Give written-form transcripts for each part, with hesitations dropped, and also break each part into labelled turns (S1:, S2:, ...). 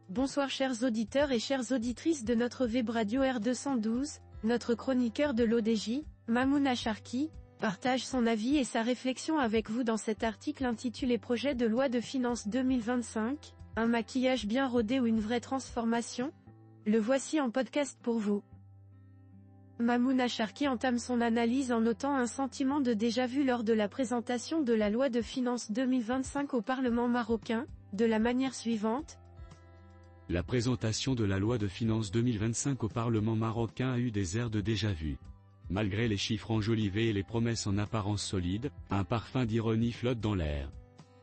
S1: Bonsoir chers auditeurs et chères auditrices de notre web radio R212, notre chroniqueur de l'ODJ, Mamouna Charki, partage son avis et sa réflexion avec vous dans cet article intitulé Projet de loi de finances 2025, un maquillage bien rodé ou une vraie transformation? Le voici en podcast pour vous. Mamouna Charki entame son analyse en notant un sentiment de déjà-vu lors de la présentation de la loi de finances 2025 au Parlement marocain, de la manière suivante.
S2: La présentation de la loi de finances 2025 au Parlement marocain a eu des airs de déjà-vu. Malgré les chiffres enjolivés et les promesses en apparence solides, un parfum d'ironie flotte dans l'air.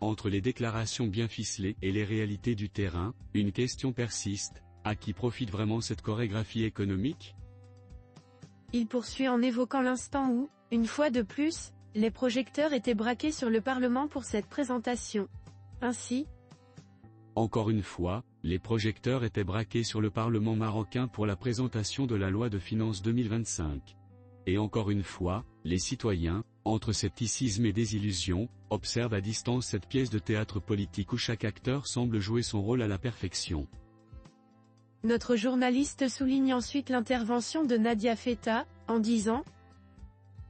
S2: Entre les déclarations bien ficelées et les réalités du terrain, une question persiste: à qui profite vraiment cette chorégraphie économique?
S1: Il poursuit en évoquant l'instant où, une fois de plus, les projecteurs étaient braqués sur le Parlement pour cette présentation. Ainsi,
S2: encore une fois, les projecteurs étaient braqués sur le Parlement marocain pour la présentation de la loi de finances 2025. Et encore une fois, les citoyens, entre scepticisme et désillusion, observent à distance cette pièce de théâtre politique où chaque acteur semble jouer son rôle à la perfection.
S1: Notre journaliste souligne ensuite l'intervention de Nadia Feta, en disant: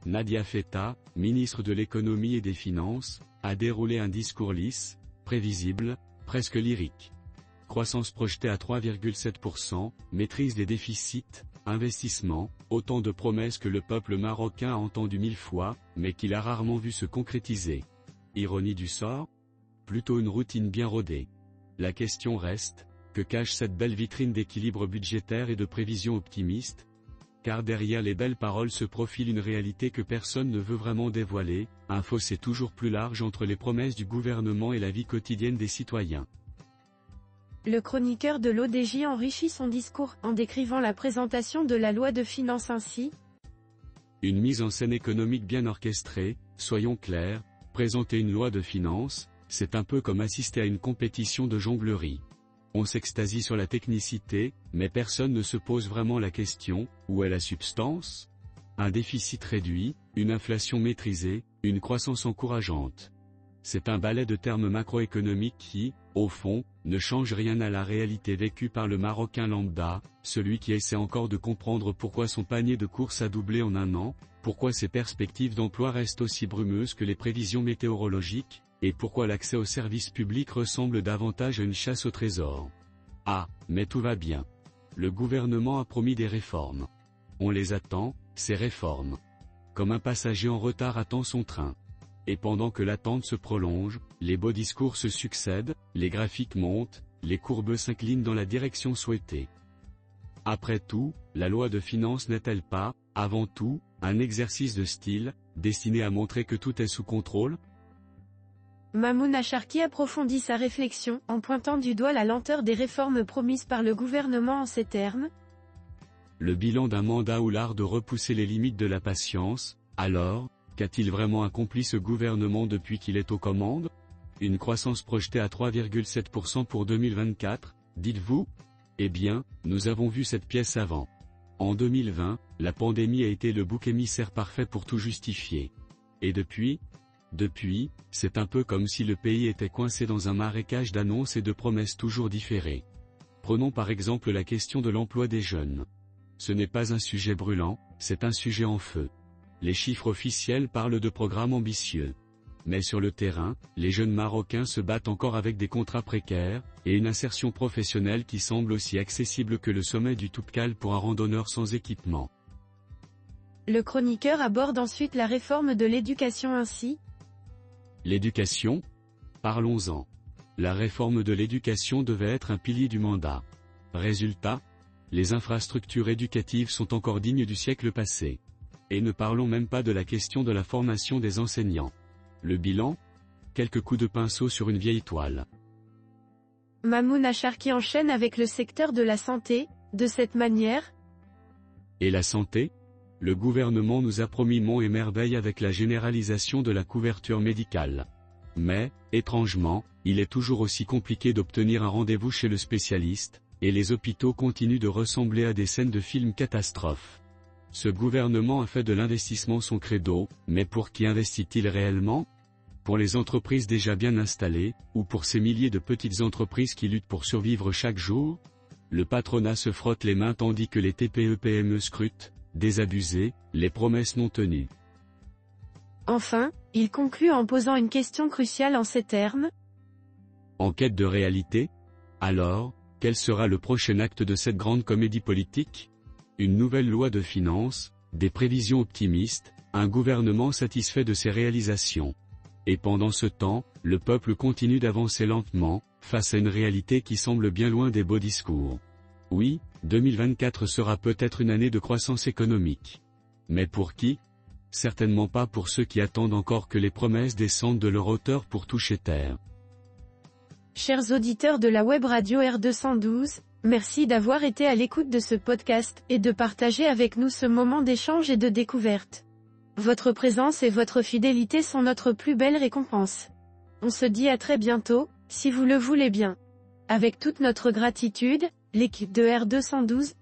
S2: Nadia Feta, ministre de l'économie et des finances, a déroulé un discours lisse, prévisible, presque lyrique. Croissance projetée à 3,7%, maîtrise des déficits, investissement, autant de promesses que le peuple marocain a entendues 1000 fois, mais qu'il a rarement vu se concrétiser. Ironie du sort? Plutôt une routine bien rodée. La question reste: que cache cette belle vitrine d'équilibre budgétaire et de prévisions optimistes? Car derrière les belles paroles se profile une réalité que personne ne veut vraiment dévoiler, un fossé toujours plus large entre les promesses du gouvernement et la vie quotidienne des citoyens.
S1: Le chroniqueur de l'ODJ enrichit son discours en décrivant la présentation de la loi de finances ainsi.
S2: Une mise en scène économique bien orchestrée, soyons clairs, présenter une loi de finances, c'est un peu comme assister à une compétition de jonglerie. On s'extasie sur la technicité, mais personne ne se pose vraiment la question: où est la substance? Un déficit réduit, une inflation maîtrisée, une croissance encourageante. C'est un ballet de termes macroéconomiques qui, au fond, ne change rien à la réalité vécue par le Marocain lambda, celui qui essaie encore de comprendre pourquoi son panier de courses a doublé en un an, pourquoi ses perspectives d'emploi restent aussi brumeuses que les prévisions météorologiques, et pourquoi l'accès aux services publics ressemble davantage à une chasse au trésor. Ah, mais tout va bien. Le gouvernement a promis des réformes. On les attend, ces réformes. Comme un passager en retard attend son train. Et pendant que l'attente se prolonge, les beaux discours se succèdent, les graphiques montent, les courbes s'inclinent dans la direction souhaitée. Après tout, la loi de finances n'est-elle pas, avant tout, un exercice de style, destiné à montrer que tout est sous contrôle?
S1: Mamouna Charki approfondit sa réflexion en pointant du doigt la lenteur des réformes promises par le gouvernement en ces termes.
S2: Le bilan d'un mandat ou l'art de repousser les limites de la patience, alors, qu'a-t-il vraiment accompli ce gouvernement depuis qu'il est aux commandes? Une croissance projetée à 3,7% pour 2024, dites-vous? Eh bien, nous avons vu cette pièce avant. En 2020, la pandémie a été le bouc émissaire parfait pour tout justifier. Et depuis, c'est un peu comme si le pays était coincé dans un marécage d'annonces et de promesses toujours différées. Prenons par exemple la question de l'emploi des jeunes. Ce n'est pas un sujet brûlant, c'est un sujet en feu. Les chiffres officiels parlent de programmes ambitieux. Mais sur le terrain, les jeunes Marocains se battent encore avec des contrats précaires, et une insertion professionnelle qui semble aussi accessible que le sommet du Toubkal pour un randonneur sans équipement.
S1: Le chroniqueur aborde ensuite la réforme de l'éducation ainsi.
S2: L'éducation? Parlons-en. La réforme de l'éducation devait être un pilier du mandat. Résultat? Les infrastructures éducatives sont encore dignes du siècle passé. Et ne parlons même pas de la question de la formation des enseignants. Le bilan? Quelques coups de pinceau sur une vieille toile.
S1: Mamouna Charki enchaîne avec le secteur de la santé, de cette manière.
S2: Et la santé? Le gouvernement nous a promis monts et merveilles avec la généralisation de la couverture médicale. Mais, étrangement, il est toujours aussi compliqué d'obtenir un rendez-vous chez le spécialiste, et les hôpitaux continuent de ressembler à des scènes de films catastrophes. Ce gouvernement a fait de l'investissement son credo, mais pour qui investit-il réellement? Pour les entreprises déjà bien installées, ou pour ces milliers de petites entreprises qui luttent pour survivre chaque jour? Le patronat se frotte les mains tandis que les TPE-PME scrutent, désabusés, les promesses non tenues.
S1: Enfin, il conclut en posant une question cruciale en ces termes.
S2: En quête de réalité? Alors, quel sera le prochain acte de cette grande comédie politique? Une nouvelle loi de finances, des prévisions optimistes, un gouvernement satisfait de ses réalisations. Et pendant ce temps, le peuple continue d'avancer lentement, face à une réalité qui semble bien loin des beaux discours. Oui, 2024 sera peut-être une année de croissance économique. Mais pour qui? Certainement pas pour ceux qui attendent encore que les promesses descendent de leur hauteur pour toucher terre.
S1: Chers auditeurs de la web radio R212, merci d'avoir été à l'écoute de ce podcast et de partager avec nous ce moment d'échange et de découverte. Votre présence et votre fidélité sont notre plus belle récompense. On se dit à très bientôt, si vous le voulez bien. Avec toute notre gratitude, l'équipe de R212